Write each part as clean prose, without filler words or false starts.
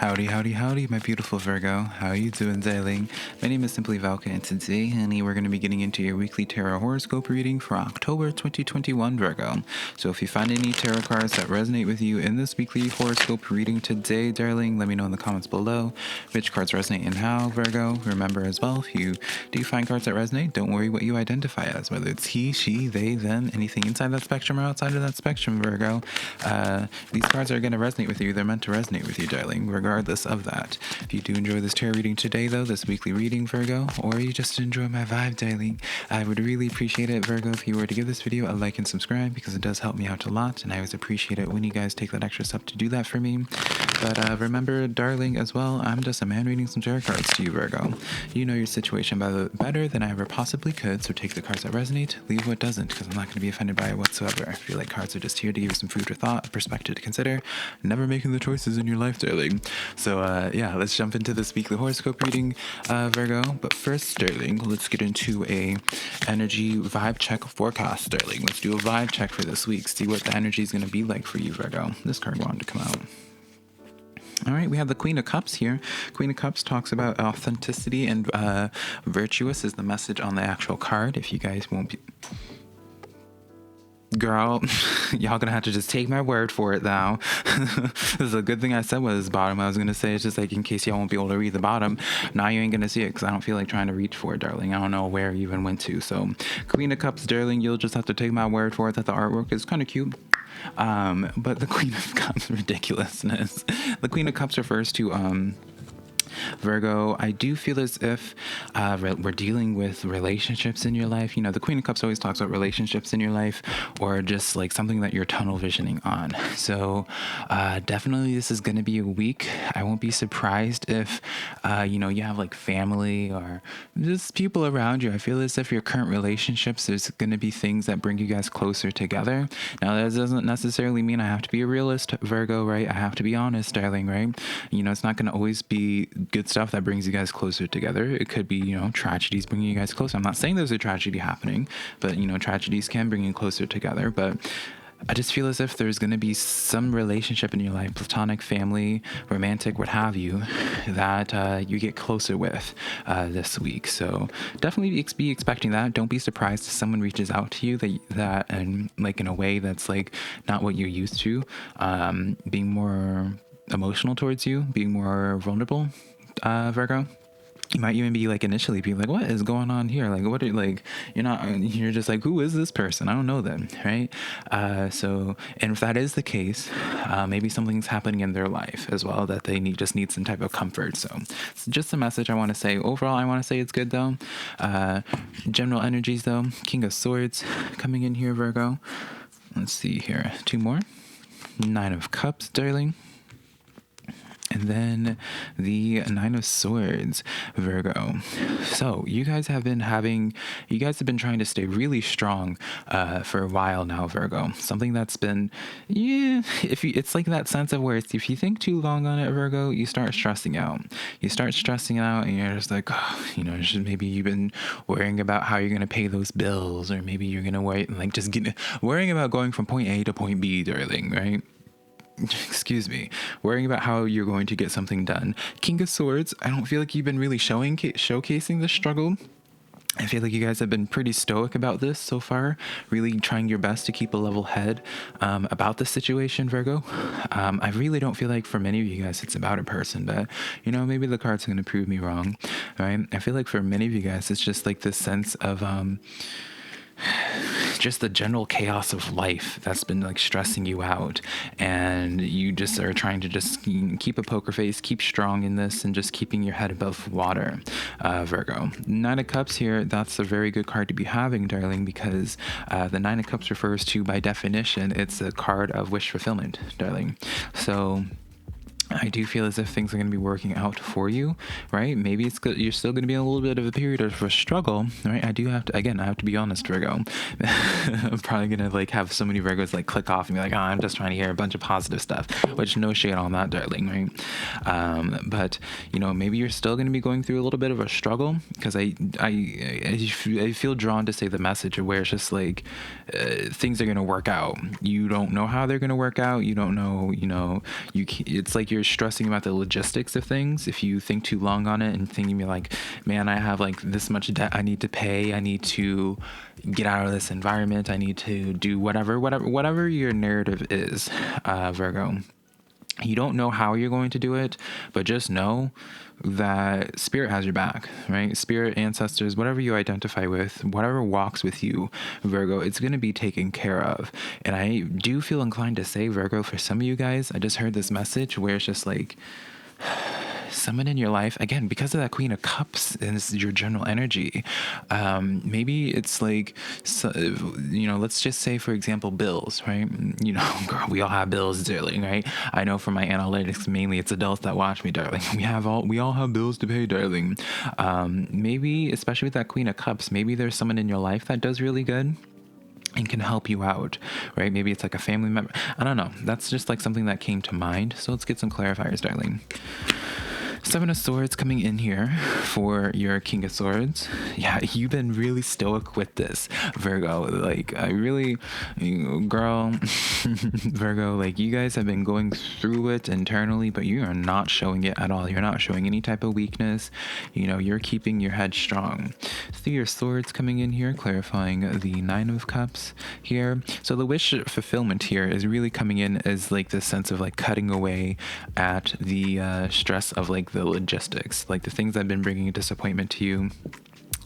Howdy, howdy, howdy, my beautiful Virgo. How you doing, darling? My name is SimplyVelca, and today, honey, we're going to be getting into your weekly tarot horoscope reading for October 2021, Virgo. So if you find any tarot cards that resonate with you in this weekly horoscope reading today, darling, let me know in the comments below which cards resonate and how, Virgo. Remember as well, if you do find cards that resonate, don't worry what you identify as, whether it's he, she, they, them, anything inside that spectrum or outside of that spectrum, Virgo. These cards are going to resonate with you. They're meant to resonate with you, darling, regardless of that. If you do enjoy this tarot reading today, though, this weekly reading, Virgo, or you just enjoy my vibe, darling, I would really appreciate it, Virgo, if you were to give this video a like and subscribe, because it does help me out a lot, and I always appreciate it when you guys take that extra step to do that for me. But remember, darling, as well, I'm just a man reading some tarot cards to you, Virgo. You know your situation better than I ever possibly could, so take the cards that resonate, leave what doesn't, because I'm not going to be offended by it whatsoever. I feel like cards are just here to give you some food for thought, a perspective to consider, never making the choices in your life, darling. So yeah, let's jump into this weekly horoscope reading, Virgo. But first, darling, let's get into a energy vibe check forecast, darling. Let's do a vibe check for this week, see what the energy is going to be like for you, Virgo. This card wanted to come out. All right, we have the Queen of Cups here. Queen of Cups talks about authenticity and virtuous is the message on the actual card. If you guys won't be... Girl, y'all gonna have to just take my word for it now. This is a good thing I said was bottom. I was gonna say it's just like in case y'all won't be able to read the bottom. Now you ain't gonna see it because I don't feel like trying to reach for it, darling. I don't know where you even went to. So Queen of Cups, darling, you'll just have to take my word for it that the artwork is kind of cute. But the Queen of Cups ridiculousness. The Queen of Cups refers to Virgo, I do feel as if we're dealing with relationships in your life. You know, the Queen of Cups always talks about relationships in your life or just like something that you're tunnel visioning on. So definitely this is going to be a week. I won't be surprised if, you know, you have like family or just people around you. I feel as if your current relationships, there's going to be things that bring you guys closer together. Now, that doesn't necessarily mean I have to be a realist, Virgo, right? I have to be honest, darling, right? You know, it's not going to always be good stuff that brings you guys closer together. It could be, you know, tragedies bringing you guys closer. I'm not saying there's a tragedy happening, but, you know, tragedies can bring you closer together. But I just feel as if there's going to be some relationship in your life, platonic, family, romantic, what have you, that you get closer with this week. So definitely be expecting that. Don't be surprised if someone reaches out to you that and like in a way that's like not what you're used to, being more emotional towards you, being more vulnerable, Virgo. You might even be like initially be like, what is going on here? Like, what are like, you're just like, who is this person? I don't know them, right? So, and if that is the case, maybe something's happening in their life as well that they just need some type of comfort. So it's just a message I want to say. Overall, I want to say it's good though. General energies though, King of Swords coming in here, Virgo. Let's see here, two more. Nine of Cups, darling. And then the Nine of Swords, Virgo. So you guys have been trying to stay really strong for a while now, Virgo. Something that's been, it's like that sense of where if you think too long on it, Virgo, you start stressing out. You start stressing out and you're just like, oh, maybe you've been worrying about how you're going to pay those bills, or maybe you're going to worrying about going from point A to point B, darling, right? Excuse me, worrying about how you're going to get something done. King of Swords, I don't feel like you've been really showcasing this struggle. I feel like you guys have been pretty stoic about this so far, really trying your best to keep a level head about the situation, Virgo. I really don't feel like for many of you guys it's about a person, but maybe the cards are going to prove me wrong, right? I feel like for many of you guys it's just like this sense of just the general chaos of life that's been like stressing you out, and you just are trying to just keep a poker face, keep strong in this, and just keeping your head above water, Virgo. Nine of Cups here, that's a very good card to be having, darling, because the Nine of Cups refers to, by definition, it's a card of wish fulfillment, darling. So I do feel as if things are going to be working out for you, right? Maybe it's good. You're still going to be in a little bit of a period of a struggle, right? I have to be honest, Virgo. I'm probably going to like have so many Virgos like click off and be like, oh, I'm just trying to hear a bunch of positive stuff, which no shade on that, darling, right? But, maybe you're still going to be going through a little bit of a struggle, because I feel drawn to say the message of where it's just like things are going to work out. You don't know how they're going to work out. You don't know, it's like you're you're stressing about the logistics of things, if you think too long on it and thinking you're like, man, I have like this much debt I need to pay, I need to get out of this environment, I need to do whatever your narrative is, Virgo. You don't know how you're going to do it, but just know that spirit has your back, right? Spirit, ancestors, whatever you identify with, whatever walks with you, Virgo, it's going to be taken care of. And I do feel inclined to say, Virgo, for some of you guys, I just heard this message where it's just like, someone in your life, again, because of that Queen of Cups is your general energy. Maybe it's like, so, let's just say, for example, bills, right? Girl, we all have bills, darling, right? I know from my analytics, mainly it's adults that watch me, darling. We all have bills to pay, darling. Maybe, especially with that Queen of Cups, maybe there's someone in your life that does really good and can help you out, right? Maybe it's like a family member. I don't know. That's just like something that came to mind. So let's get some clarifiers, darling. Seven of Swords coming in here for your King of Swords. Yeah, you've been really stoic with this, Virgo. Like, I really, girl, Virgo, like, you guys have been going through it internally, but you are not showing it at all. You're not showing any type of weakness. You're keeping your head strong. Three of Swords coming in here, clarifying the Nine of Cups here. So the wish fulfillment here is really coming in as like this sense of like cutting away at the stress of like the logistics, like the things that have been bringing disappointment to you.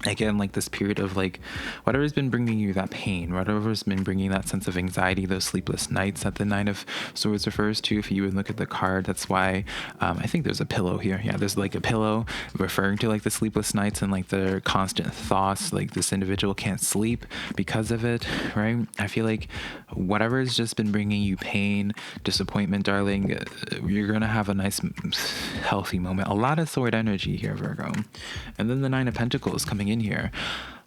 Again, like this period of like whatever's been bringing you that pain, whatever's been bringing that sense of anxiety, those sleepless nights that the Nine of Swords refers to. If you would look at the card, that's why I think there's a pillow here. Yeah, there's like a pillow referring to like the sleepless nights and like the constant thoughts, like this individual can't sleep because of it, right? I feel like whatever's just been bringing you pain, disappointment, darling, you're gonna have a nice healthy moment. A lot of sword energy here, Virgo. And then the Nine of Pentacles coming in here.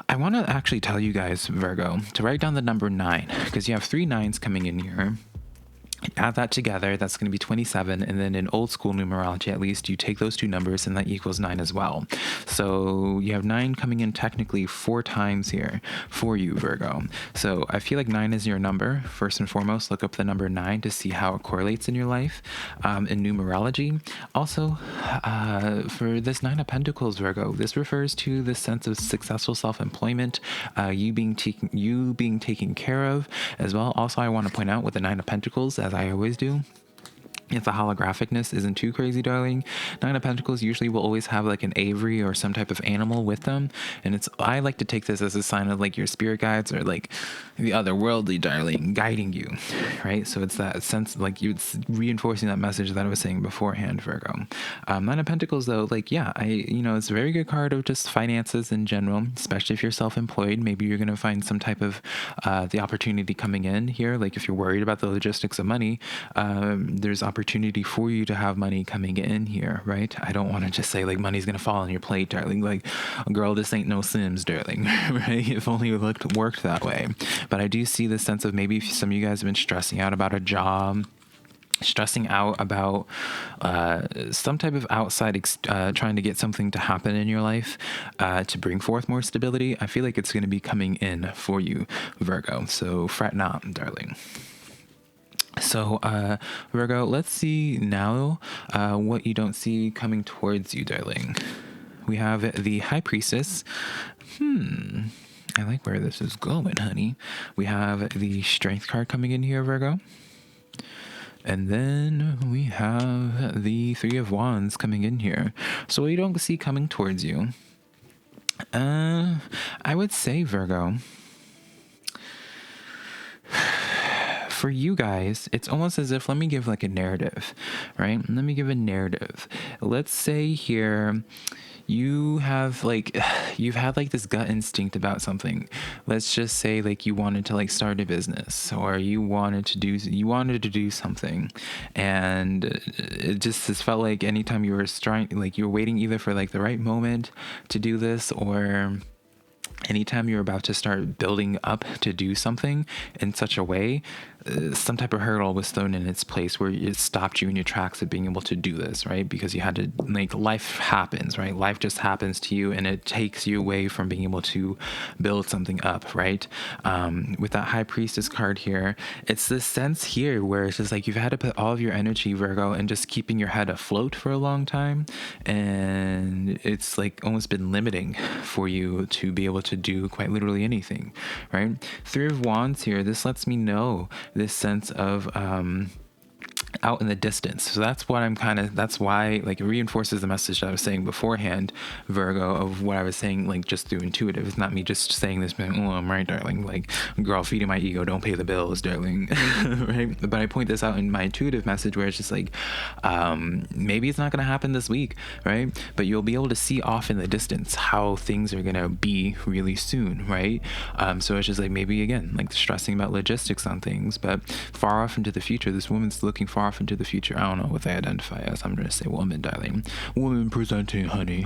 I want to actually tell you guys, Virgo, to write down the number 9, because you have 3 9s coming in here. Add that together, that's going to be 27, and then in old school numerology, at least, you take those two numbers and that equals 9 as well. So you have 9 coming in technically 4 times here for you, Virgo. So I feel like 9 is your number. First and foremost, look up the number 9 to see how it correlates in your life in numerology. Also, for this 9 of Pentacles, Virgo, this refers to the sense of successful self-employment, you being taken care of as well. Also, I want to point out with the 9 of Pentacles, as I always do, if the holographicness isn't too crazy, darling, 9 of Pentacles usually will always have like an Avery or some type of animal with them. And I like to take this as a sign of like your spirit guides or like the otherworldly, darling, guiding you, right? So it's that sense, like it's reinforcing that message that I was saying beforehand, Virgo. 9 of Pentacles though, like, yeah, it's a very good card of just finances in general, especially if you're self-employed. Maybe you're going to find some type of the opportunity coming in here. Like if you're worried about the logistics of money, there's opportunity for you to have money coming in here, right? I don't want to just say like money's gonna fall on your plate, darling. Like, girl, this ain't no Sims, darling, right? If only it worked that way. But I do see the sense of maybe some of you guys have been stressing out about a job, stressing out about some type of outside trying to get something to happen in your life to bring forth more stability. I feel like it's going to be coming in for you, Virgo. So fret not, darling. So, Virgo, let's see now what you don't see coming towards you, darling. We have the High Priestess. I like where this is going, honey. We have the Strength card coming in here, Virgo. And then we have the Three of Wands coming in here. So what you don't see coming towards you, I would say, Virgo, for you guys, it's almost as if, let me give like a narrative, right? Let me give a narrative. Let's say here, you've had like this gut instinct about something. Let's just say like you wanted to like start a business, or you wanted to do something, and it just has felt like anytime you were you were waiting either for like the right moment to do this, or anytime you're about to start building up to do something in such a way, some type of hurdle was thrown in its place where it stopped you in your tracks of being able to do this, right? Because you had to, like, life happens, right? Life just happens to you, and it takes you away from being able to build something up, right? With that High Priestess card here, it's this sense here where it's just like you've had to put all of your energy, Virgo, and just keeping your head afloat for a long time, and it's like almost been limiting for you to be able to do quite literally anything, right? Three of Wands here, this lets me know this sense of out in the distance. So that's what that's why, like, it reinforces the message that I was saying beforehand, Virgo, of what I was saying, like, just through intuitive. It's not me just saying this, man, oh, I'm right, darling. Like, girl, feeding my ego, don't pay the bills, darling. Right? But I point this out in my intuitive message where it's just like, maybe it's not going to happen this week, right? But you'll be able to see off in the distance how things are going to be really soon, right? So it's just like, maybe again, like, stressing about logistics on things, but far off into the future, this woman's looking far off into the future. I don't know what they identify as. I'm going to say woman, darling. Woman presenting, honey.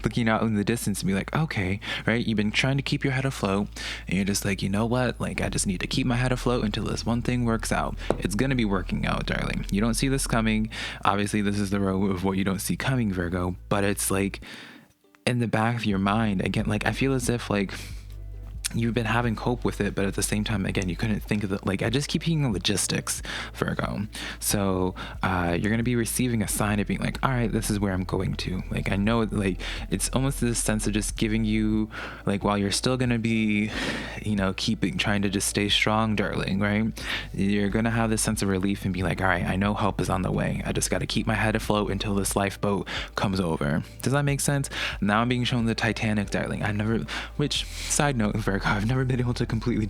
Looking out in the distance and be like, okay, right? You've been trying to keep your head afloat, and you're just like, you know what? Like, I just need to keep my head afloat until this one thing works out. It's going to be working out, darling. You don't see this coming. Obviously, this is the row of what you don't see coming, Virgo, but it's like in the back of your mind, again, like, I feel as if, like, you've been having hope with it, but at the same time, again, you couldn't think of it. Like, I just keep hearing the logistics, Virgo. So you're going to be receiving a sign of being like, all right, this is where I'm going to. Like, I know, like, it's almost this sense of just giving you, like, while you're still going to be, you know, trying to just stay strong, darling, right? You're going to have this sense of relief and be like, all right, I know help is on the way. I just got to keep my head afloat until this lifeboat comes over. Does that make sense? Now I'm being shown the Titanic, darling. Which, side note, Virgo, I've never been able to completely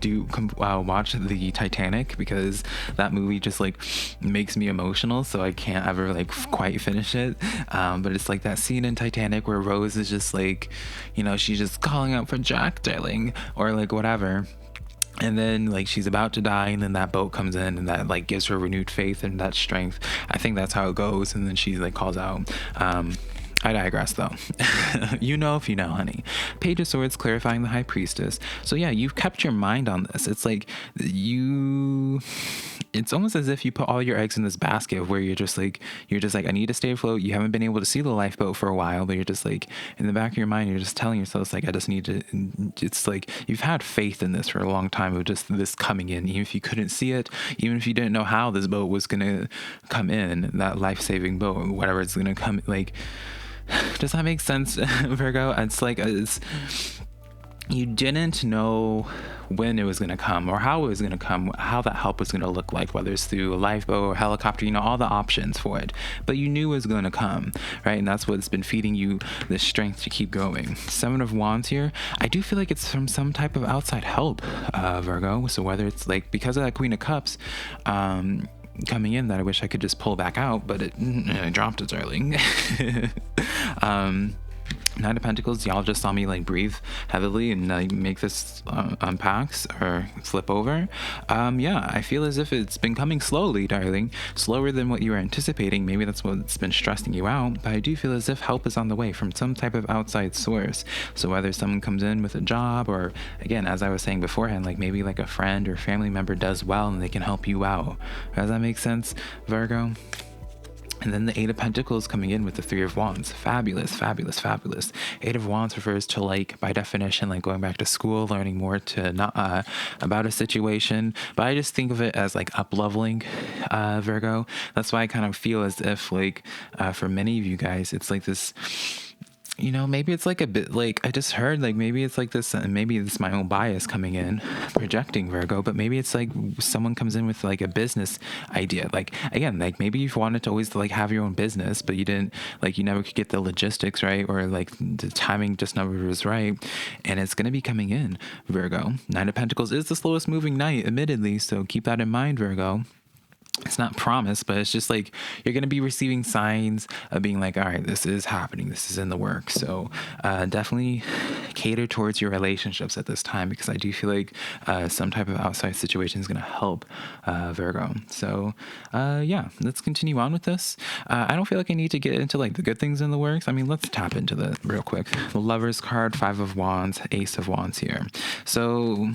watch the Titanic because that movie just, like, makes me emotional, so I can't ever, like, quite finish it. But it's like that scene in Titanic where Rose is just like, you know, she's just calling out for Jack, darling, or like whatever. And then, like, she's about to die, and then that boat comes in, and that, like, gives her renewed faith and that strength. I think that's how it goes. And then she, like, calls out. I digress, though. You know if you know, honey. Page of Swords clarifying the High Priestess. So yeah, you've kept your mind on this. It's like it's almost as if you put all your eggs in this basket where you're just like, I need to stay afloat. You haven't been able to see the lifeboat for a while, but you're just like, in the back of your mind, you're just telling yourself, it's like, I just need to, it's like, you've had faith in this for a long time of just this coming in, even if you couldn't see it, even if you didn't know how this boat was going to come in, that life-saving boat, whatever it's going to come, like, does that make sense, Virgo? It's like, you didn't know when it was going to come or how it was going to come, how that help was going to look like, whether it's through a lifeboat or helicopter, you know, all the options for it. But you knew it was going to come, right? And that's what's been feeding you the strength to keep going. Seven of Wands here. I do feel like it's from some type of outside help, Virgo. So whether it's like because of that Queen of Cups, coming in, that I wish I could just pull back out, but I dropped it, darling. Nine of Pentacles, y'all just saw me, like, breathe heavily and make this unpacks or flip over. Yeah, I feel as if it's been coming slowly, darling, slower than what you were anticipating. Maybe that's what's been stressing you out, but I do feel as if help is on the way from some type of outside source. So whether someone comes in with a job, or again, as I was saying beforehand, like maybe like a friend or family member does well and they can help you out. Does that make sense, Virgo? And then the Eight of Pentacles coming in with the Three of Wands. Fabulous, fabulous, fabulous. Eight of Wands refers to, like, by definition, like going back to school, learning more to not about a situation. But I just think of it as like up-leveling, Virgo. That's why I kind of feel as if, like, for many of you guys, it's like this, you know, maybe it's like a bit like, I just heard, like, maybe it's like this, and maybe it's my own bias coming in, projecting, Virgo, but maybe it's like someone comes in with like a business idea. Like, again, like maybe you've wanted to always like have your own business, but you didn't, like, you never could get the logistics right, or like the timing just never was right. And it's going to be coming in, Virgo. Nine of Pentacles is the slowest moving night, admittedly. So keep that in mind, Virgo. It's not promised, but it's just like you're going to be receiving signs of being like, all right, this is happening. This is in the works. So definitely cater towards your relationships at this time, because I do feel like some type of outside situation is going to help, Virgo. So yeah, let's continue on with this. I don't feel like I need to get into like the good things in the works. I mean, let's tap into that real quick. The Lover's card, Five of Wands, Ace of Wands here. So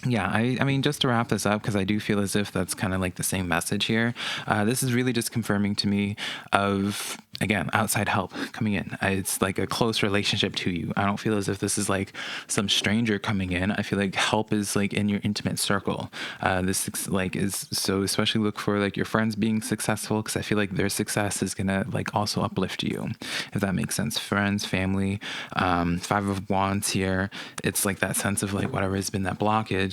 Yeah, I mean, just to wrap this up, because I do feel as if that's kind of like the same message here. This is really just confirming to me of, again, outside help coming in. It's like a close relationship to you. I don't feel as if this is like some stranger coming in. I feel like help is like in your intimate circle. Like is so, especially look for like your friends being successful, because I feel like their success is gonna like also uplift you, if that makes sense. Friends, family, Five of Wands here. It's like that sense of like whatever has been that blockage,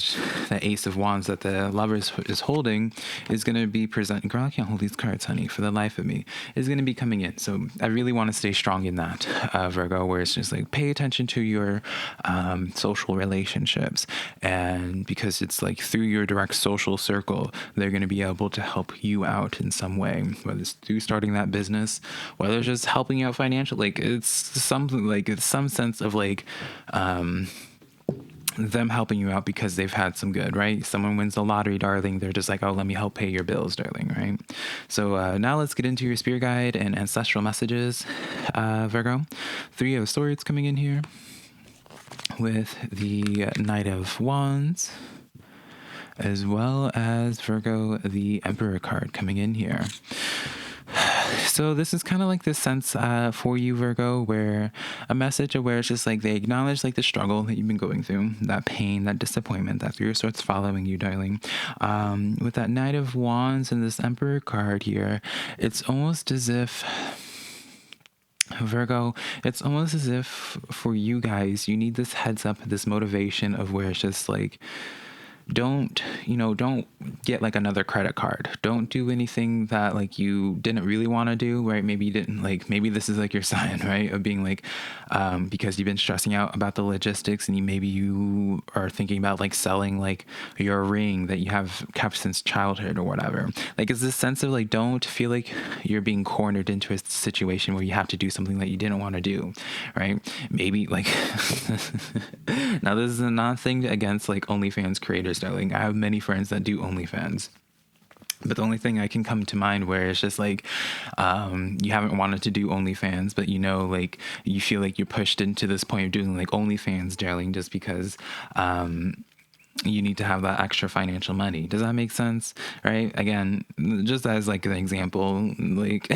that Ace of Wands that the lover is holding is going to be presenting. Girl, I can't hold these cards, honey, for the life of me. Is going to be coming in. So I really want to stay strong in that, Virgo, where it's just like pay attention to your social relationships. And because it's like through your direct social circle, they're going to be able to help you out in some way, whether it's through starting that business, whether it's just helping you out financially. Like it's something like it's some sense of like, them helping you out because they've had some good, right? Someone wins the lottery, darling. They're just like, oh, let me help pay your bills, darling, right? So now let's get into your spirit guide and ancestral messages, Virgo. Three of Swords coming in here with the Knight of Wands, as well as Virgo, the Emperor card coming in here. So this is kind of like this sense for you, Virgo, where a message of where it's just like they acknowledge like the struggle that you've been going through, that pain, that disappointment, that Three of Swords following you, darling. With that Knight of Wands and this Emperor card here, it's almost as if, Virgo, it's almost as if for you guys, you need this heads up, this motivation of where it's just like, don't get like another credit card. Don't do anything that like you didn't really want to do, right? Maybe you didn't like, maybe this is like your sign, right? Of being like, because you've been stressing out about the logistics and you are thinking about like selling like your ring that you have kept since childhood or whatever. Like it's this sense of like, don't feel like you're being cornered into a situation where you have to do something that you didn't want to do, right? Maybe like, now this is not thing against like OnlyFans creators, darling. I have many friends that do OnlyFans. But the only thing I can come to mind where it's just like you haven't wanted to do OnlyFans, but like you feel like you're pushed into this point of doing like OnlyFans, darling, just because you need to have that extra financial money. Does that make sense? Right? Again, just as like an example, like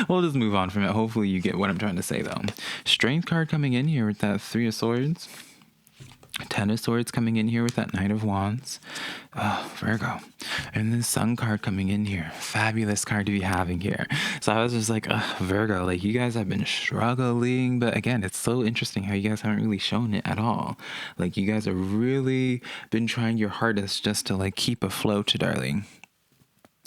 we'll just move on from it. Hopefully you get what I'm trying to say though. Strength card coming in here with that Three of Swords. Ten of Swords coming in here with that Knight of Wands. Oh, Virgo. And then Sun card coming in here. Fabulous card to be having here. So I was just like, Virgo, like you guys have been struggling. But again, it's so interesting how you guys haven't really shown it at all. Like you guys have really been trying your hardest just to like keep afloat, darling.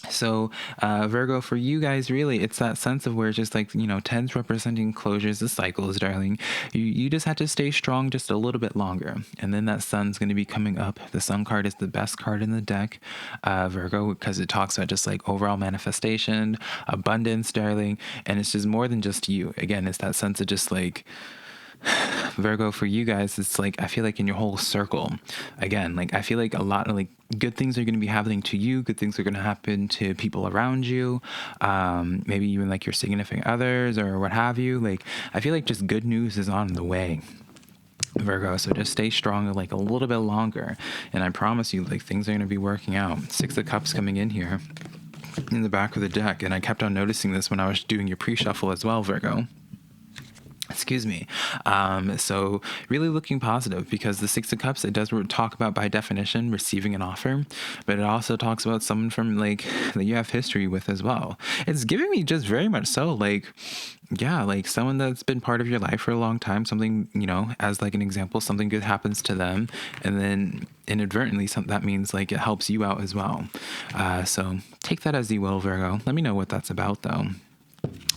So Virgo, for you guys, really, it's that sense of where it's just like, tens representing closures, the cycles, darling. You just have to stay strong just a little bit longer. And then that sun's going to be coming up. The sun card is the best card in the deck, Virgo, because it talks about just like overall manifestation, abundance, darling. And it's just more than just you. Again, it's that sense of just like, Virgo, for you guys, it's like I feel like in your whole circle, again, like I feel like a lot of like good things are going to be happening to you. Good things are going to happen to people around you, maybe even like your significant others or what have you. Like I feel like just good news is on the way, Virgo. So just stay strong like a little bit longer, and I promise you, like things are going to be working out. Six of Cups coming in here in the back of the deck, and I kept on noticing this when I was doing your pre-shuffle as well, Virgo. Excuse me. So really looking positive, because the Six of Cups, it does talk about by definition receiving an offer, but it also talks about someone from like that you have history with as well. It's giving me just very much so like, yeah, like someone that's been part of your life for a long time, something, as like an example, something good happens to them. And then inadvertently, that means like it helps you out as well. So take that as you will, Virgo. Let me know what that's about though.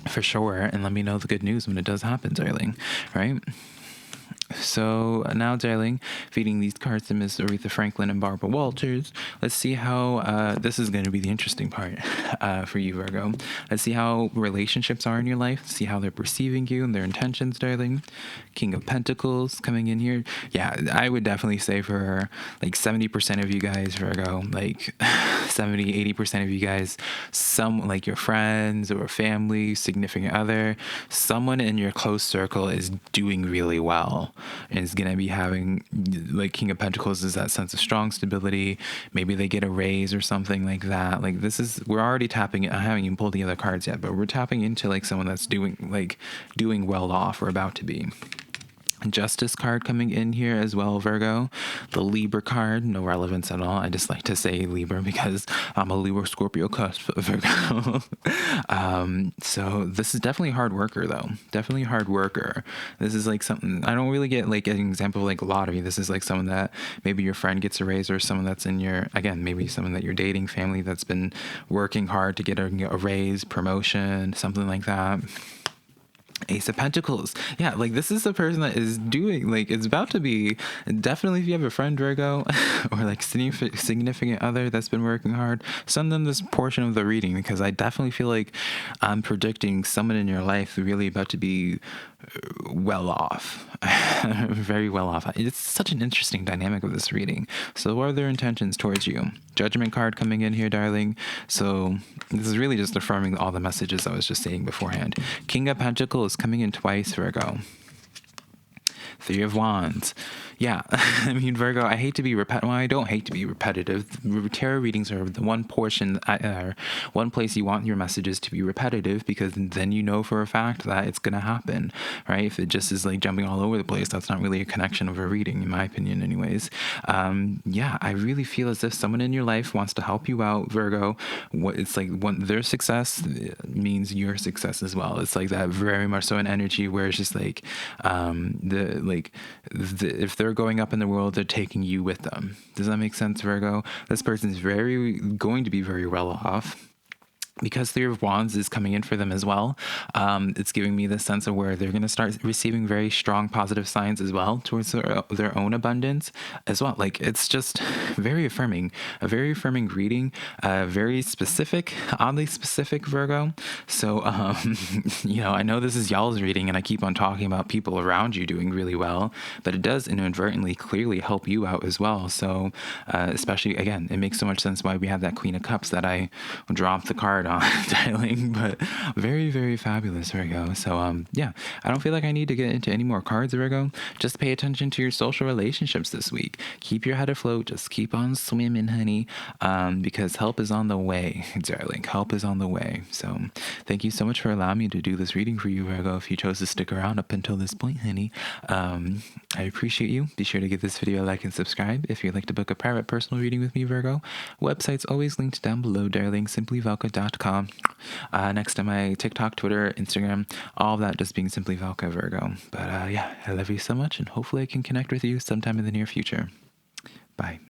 For sure, and let me know the good news when it does happen, darling, right? So now, darling, feeding these cards to Miss Aretha Franklin and Barbara Walters. Let's see how this is going to be the interesting part for you, Virgo. Let's see how relationships are in your life. See how they're perceiving you and their intentions, darling. King of Pentacles coming in here. Yeah, I would definitely say for like 70% of you guys, Virgo, like 70-80% of you guys, some like your friends or family, significant other, someone in your close circle is doing really well. is going to be having, like, King of Pentacles is that sense of strong stability. Maybe they get a raise or something like that. Like, we're already tapping, I haven't even pulled the other cards yet, but we're tapping into like someone that's doing well off or about to be. Justice card coming in here as well, Virgo. The Libra card, no relevance at all. I just like to say Libra because I'm a Libra Scorpio cusp, Virgo. So this is definitely a hard worker, though. Definitely a hard worker. This is like something, I don't really get like an example of like lottery. This is like someone that maybe your friend gets a raise, or someone that's in your, again, maybe someone that you're dating, family that's been working hard to get a raise, promotion, something like that. Ace of Pentacles. Yeah, like this is the person that is doing, like, it's about to be, definitely if you have a friend, Virgo, or like significant other that's been working hard, send them this portion of the reading, because I definitely feel like I'm predicting someone in your life really about to be well off. Very well off. It's such an interesting dynamic of this reading. So what are their intentions towards you? Judgment card coming in here, darling. So this is really just affirming all the messages I was just saying beforehand. King of Pentacles coming in twice, Virgo. Three of Wands. Yeah, I mean, Virgo, I hate to be repetitive. Well, I don't hate to be repetitive. Tarot readings are the one portion, one place you want your messages to be repetitive, because then you know for a fact that it's going to happen, right? If it just is like jumping all over the place, that's not really a connection of a reading, in my opinion, anyways. Yeah, I really feel as if someone in your life wants to help you out, Virgo. It's like when their success means your success as well. It's like that very much so an energy where it's just like, if they're going up in the world, they're taking you with them. Does that make sense, Virgo? This person's going to be very well off, because Three of Wands is coming in for them as well. It's giving me the sense of where they're going to start receiving very strong positive signs as well towards their own abundance as well. Like, it's just very affirming, a very affirming reading, very specific, oddly specific, Virgo. So, I know this is y'all's reading and I keep on talking about people around you doing really well, but it does inadvertently clearly help you out as well. So, especially, again, it makes so much sense why we have that Queen of Cups that I dropped the card on, darling, but very, very fabulous, Virgo. So yeah, I don't feel like I need to get into any more cards, Virgo. Just pay attention to your social relationships this week. Keep your head afloat. Just keep on swimming, honey, because help is on the way, darling. Help is on the way. So thank you so much for allowing me to do this reading for you, Virgo. If you chose to stick around up until this point, honey, I appreciate you. Be sure to give this video a like and subscribe. If you'd like to book a private personal reading with me, Virgo, website's always linked down below, darling. SimplyVelca.com. Next to my TikTok, Twitter, Instagram, all of that just being SimplyVelca, Virgo. But yeah, I love you so much, and hopefully I can connect with you sometime in the near future. Bye.